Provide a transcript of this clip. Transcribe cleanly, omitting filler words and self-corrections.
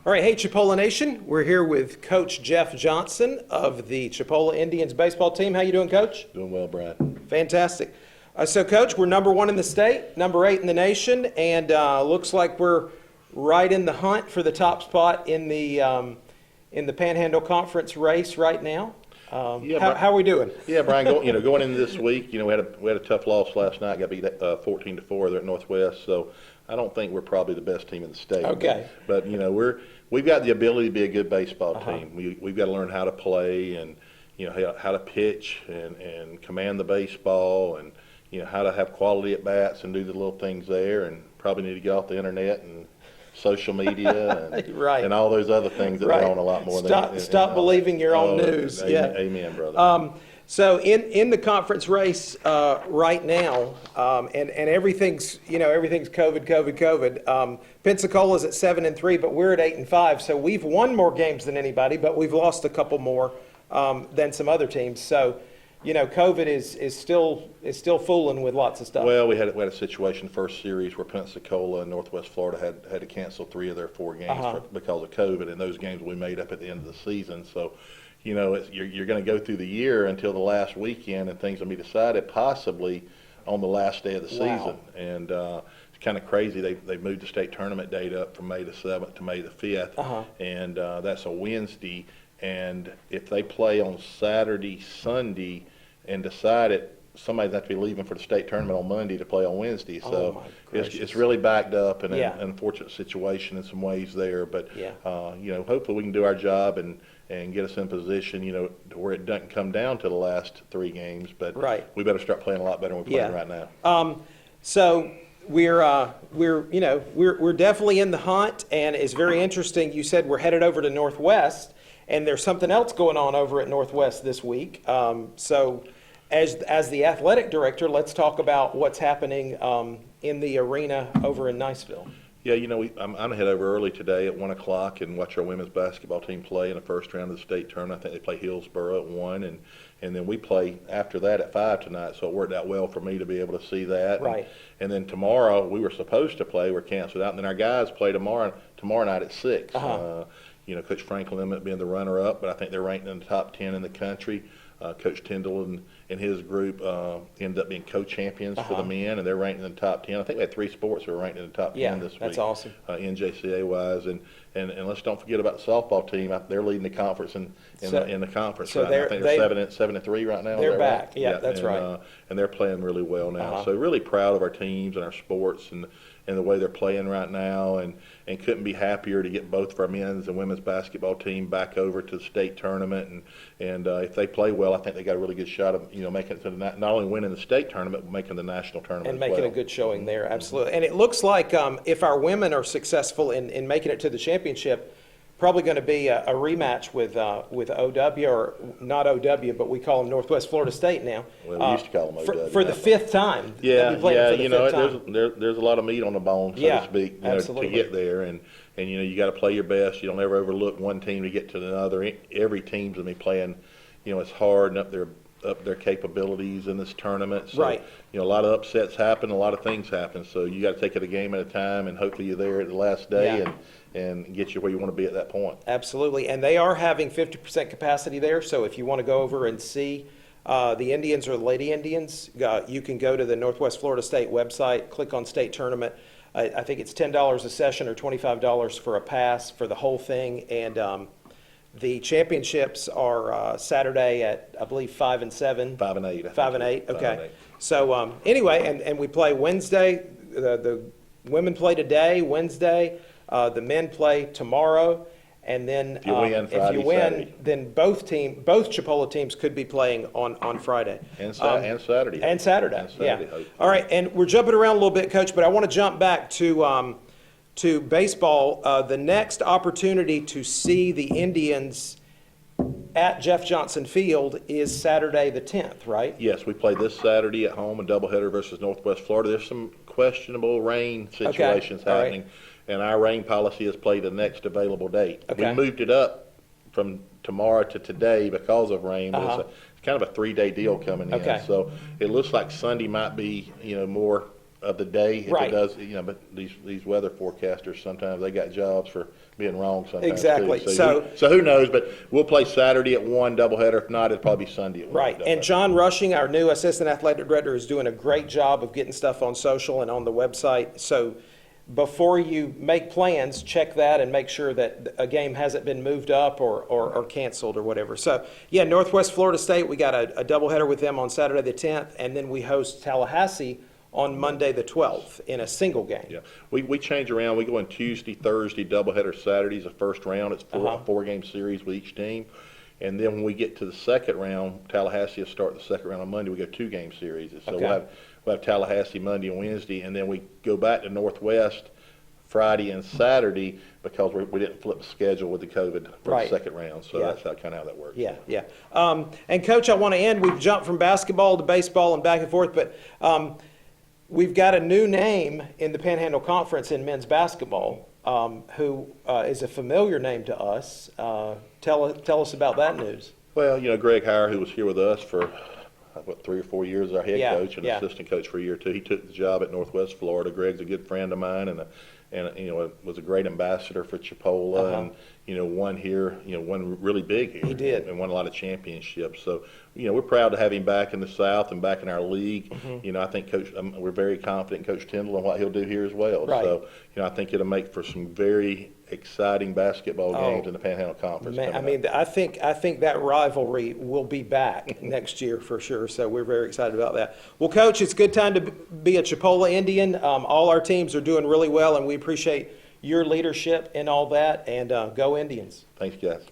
All right, hey Chipola Nation, we're here with Coach Jeff Johnson of the Chipola Indians baseball team. How you doing, Coach? Doing well, Brad. Fantastic. So, Coach, we're number 1 in the state, number 8 in the nation, and looks like we're right in the hunt for the top spot in the Panhandle Conference race right now. How are we doing? Yeah, Brian. Going into this week, we had a tough loss last night. Got beat 14-4 there at Northwest. So I don't think we're probably the best team in the state. Okay. But we've got the ability to be a good baseball team. We've got to learn how to play and how to pitch and command the baseball and how to have quality at bats and do the little things there. And probably need to get off the internet and social media and, right. and all those other things that right. are on a lot more Stop believing your own news. Amen, brother. So in the conference race right now, and everything's COVID. Pensacola's at 7-3, but we're at 8-5. So we've won more games than anybody, but we've lost a couple more than some other teams. So COVID is still fooling with lots of stuff. Well, we had a situation first series where Pensacola and Northwest Florida had to cancel 3 of their 4 games because of COVID, and those games we made up at the end of the season. So. You're going to go through the year until the last weekend, and things will be decided possibly on the last day of the season. And it's kind of crazy. They moved the state tournament date up from May the 7th to May the 5th, and that's a Wednesday. And if they play on Saturday, Sunday, and decide it, somebody's have to be leaving for the state tournament on Monday to play on Wednesday. So it's really backed up and an unfortunate situation in some ways there. But hopefully we can do our job and get us in position, to where it doesn't come down to the last 3 games. But we better start playing a lot better than we're playing right now. So we're definitely in the hunt, and it's very interesting. You said we're headed over to Northwest, and there's something else going on over at Northwest this week. So as the athletic director, let's talk about what's happening in the arena over in Niceville. Yeah, I'm going to head over early today at 1 o'clock and watch our women's basketball team play in the first round of the state tournament. I think they play Hillsboro at 1, and then we play after that at 5 tonight, so it worked out well for me to be able to see that. Right. And then tomorrow, we were supposed to play, we're canceled out, and then our guys play tomorrow night at 6. Coach Franklin being the runner-up, but I think they're ranked in the top 10 in the country. Coach Tyndall and his group ended up being co-champions for the men, and they're ranked in the top 10. I think we had 3 sports that were ranked in the top 10 this week. That's awesome. NJCA-wise, and let's don't forget about the softball team. They're leading the conference in the conference right now. I think they're 7-3 right now. They're back. Right? Yeah, that's right. And they're playing really well now. So really proud of our teams and our sports and the way they're playing right now, and couldn't be happier to get both of our men's and women's basketball team back over to the state tournament. And if they play well, I think they got a really good shot of making it to not only winning the state tournament, but making the national tournament and making a good showing there. Absolutely. And it looks like if our women are successful in making it to the championship, probably going to be a rematch with OW, or not OW, but we call them Northwest Florida State now. Well, we used to call them OW. For the 5th time. There's a lot of meat on the bone, so to speak, to get there. And you got to play your best. You don't ever overlook one team to get to another. Every team's going to be playing, it's hard and up their capabilities in this tournament. So, a lot of upsets happen, a lot of things happen. So you got to take it a game at a time, and hopefully you're there at the last day and get you where you want to be at that point. Absolutely. And they are having 50% capacity there. So if you want to go over and see the Indians or the Lady Indians, you can go to the Northwest Florida State website, click on state tournament. I think it's $10 a session or $25 for a pass for the whole thing. And the championships are Saturday at, I believe, 5 and 7. 5 and 8. 5 and 8. Okay. 5 and 8. So anyway, and we play Wednesday. The women play today, Wednesday. The men play tomorrow, and then if you win, Saturday. Then both Chipola teams could be playing on Friday and Saturday. And Saturday. Yeah. All right, and we're jumping around a little bit, Coach, but I want to jump back to baseball. The next opportunity to see the Indians at Jeff Johnson Field is Saturday the 10th, right? Yes, we play this Saturday at home, a doubleheader versus Northwest Florida. There's some questionable rain situations happening. Right. And our rain policy has played the next available date. Okay. We moved it up from tomorrow to today because of rain, but it's kind of a 3-day deal coming in. Okay. So it looks like Sunday might be, more of the day. If Right. it does, but these weather forecasters, sometimes they got jobs for being wrong sometimes. Exactly. Too. So who knows, but we'll play Saturday at 1 doubleheader. If not, it'll probably be Sunday at 1. right. And doubleheader. John Rushing, our new assistant athletic director, is doing a great job of getting stuff on social and on the website. So before you make plans, check that and make sure that a game hasn't been moved up or canceled or whatever. So, yeah, Northwest Florida State, we got a doubleheader with them on Saturday the 10th, and then we host Tallahassee on Monday the 12th in a single game. Yeah, we change around. We go in Tuesday, Thursday, doubleheader Saturdays, the first round. It's a four-game series with each team. And then when we get to the second round, Tallahassee will start the second round on Monday. We go 2-game series. So Okay. we'll have Tallahassee Monday and Wednesday, and then we go back to Northwest Friday and Saturday because we didn't flip the schedule with the COVID for Right. the second round. So Yeah. that's kind of how that works. Yeah, yeah. And Coach, I want to end, we've jumped from basketball to baseball and back and forth, but we've got a new name in the Panhandle Conference in men's basketball who is a familiar name to us. Tell us about that news. Well, Greg Hire, who was here with us for 3 or 4 years as our head Yeah, coach and yeah. assistant coach for a year or two. He took the job at Northwest Florida. Greg's a good friend of mine and was a great ambassador for Chipola and won here, won really big here. He did. And won a lot of championships. So, we're proud to have him back in the South and back in our league. I think we're very confident in Coach Tyndall and what he'll do here as well. Right. So, I think it'll make for some very exciting basketball games in the Panhandle Conference. Man, coming up. I think that rivalry will be back next year for sure. So we're very excited about that. Well, Coach, it's a good time to be a Chipola Indian. All our teams are doing really well, and we appreciate your leadership in all that. And go Indians. Thanks, guys.